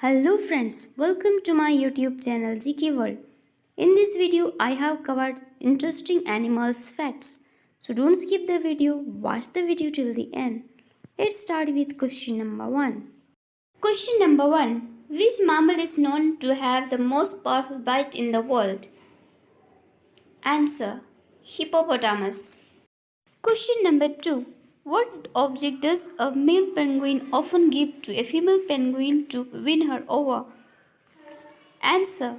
Hello friends, welcome to my YouTube channel G.K World. In this video, I have covered interesting animals facts. So don't skip the video, watch the video till the end. Let's start with question number 1. Question number 1. Which mammal is known to have the most powerful bite in the world? Answer: hippopotamus. Question number 2. What object does a male penguin often give to a female penguin to win her over? Answer: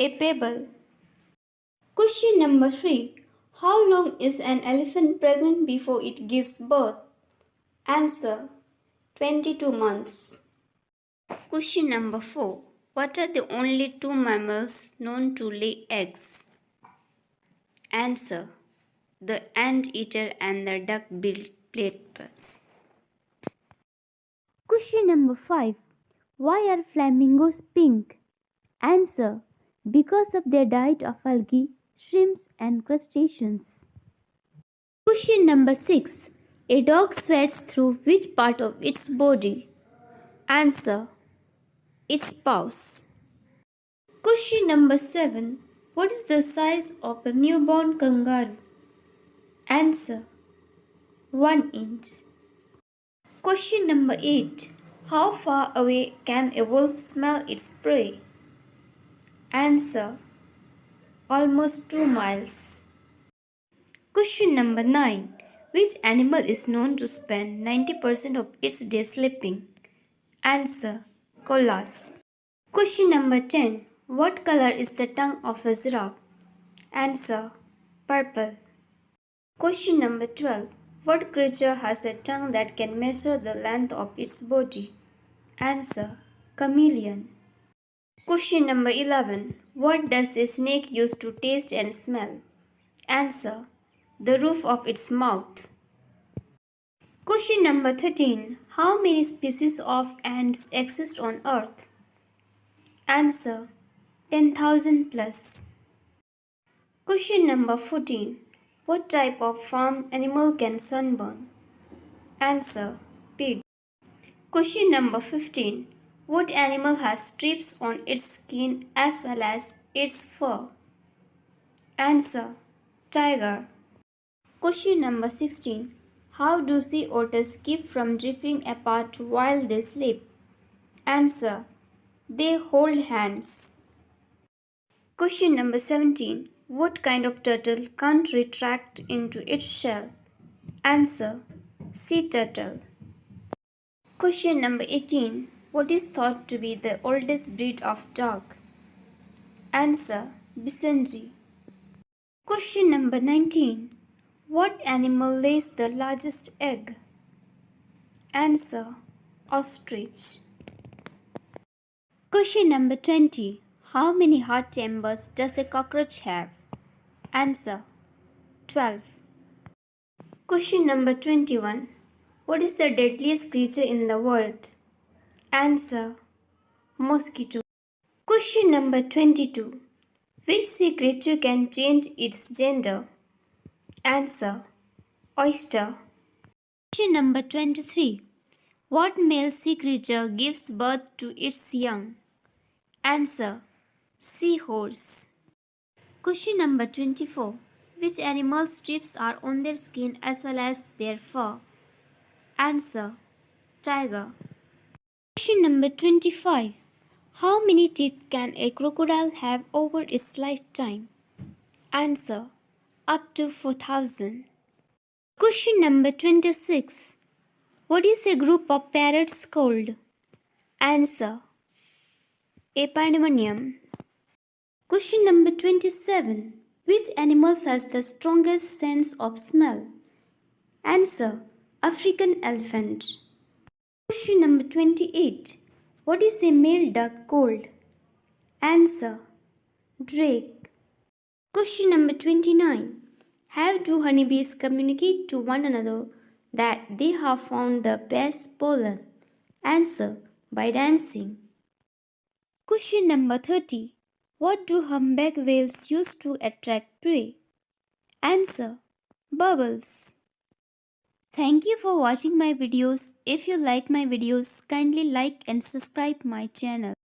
a pebble. Question number 3. How long is an elephant pregnant before it gives birth? Answer: 22 months. Question number 4. What are the only two mammals known to lay eggs? Answer: the anteater and the duck-billed platypus. Question number 5. Why are flamingos pink? Answer: because of their diet of algae, shrimps and crustaceans. Question number 6. A dog sweats through which part of its body? Answer: its paws. Question number 7. What is the size of a newborn kangaroo? Answer: 1 inch. Question number 8. How far away can a wolf smell its prey? Answer: almost 2 miles. Question number 9. Which animal is known to spend 90% of its day sleeping? Answer: koalas. Question number 10. What color is the tongue of a giraffe? Answer: purple. Question number 12. What creature has a tongue that can measure the length of its body? Answer: chameleon. Question number 11. What does a snake use to taste and smell? Answer: the roof of its mouth. Question number 13. How many species of ants exist on Earth? Answer: 10,000 plus. Question number 14. What type of farm animal can sunburn? Answer: pig. Question number 15. What animal has strips on its skin as well as its fur? Answer: tiger. Question number 16. How do sea otters keep from drifting apart while they sleep? Answer: they hold hands. Question number 17. What kind of turtle can't retract into its shell? Answer: sea turtle. Question number 18. What is thought to be the oldest breed of dog? Answer: Bichon. Question number 19. What animal lays the largest egg? Answer: ostrich. Question number 20. How many heart chambers does a cockroach have? Answer: 12. Question number 21. What is the deadliest creature in the world? Answer: mosquito. Question number 22. Which sea creature can change its gender? Answer: oyster. Question number 23. What male sea creature gives birth to its young? Answer: seahorse. Question number 24. Which animal strips are on their skin as well as their fur? Answer: tiger. Question number 25. How many teeth can a crocodile have over its lifetime? Answer: up to 4,000. Question number 26. What is a group of parrots called? Answer: a pandemonium. Question number 27. Which animal has the strongest sense of smell? Answer: African elephant. Question number 28. What is a male duck called? Answer: drake. Question number 29. How do honeybees communicate to one another that they have found the best pollen? Answer: by dancing. Question number 30. What do humpback whales use to attract prey? Answer: bubbles. Thank you for watching my videos. If you like my videos, kindly like and subscribe my channel.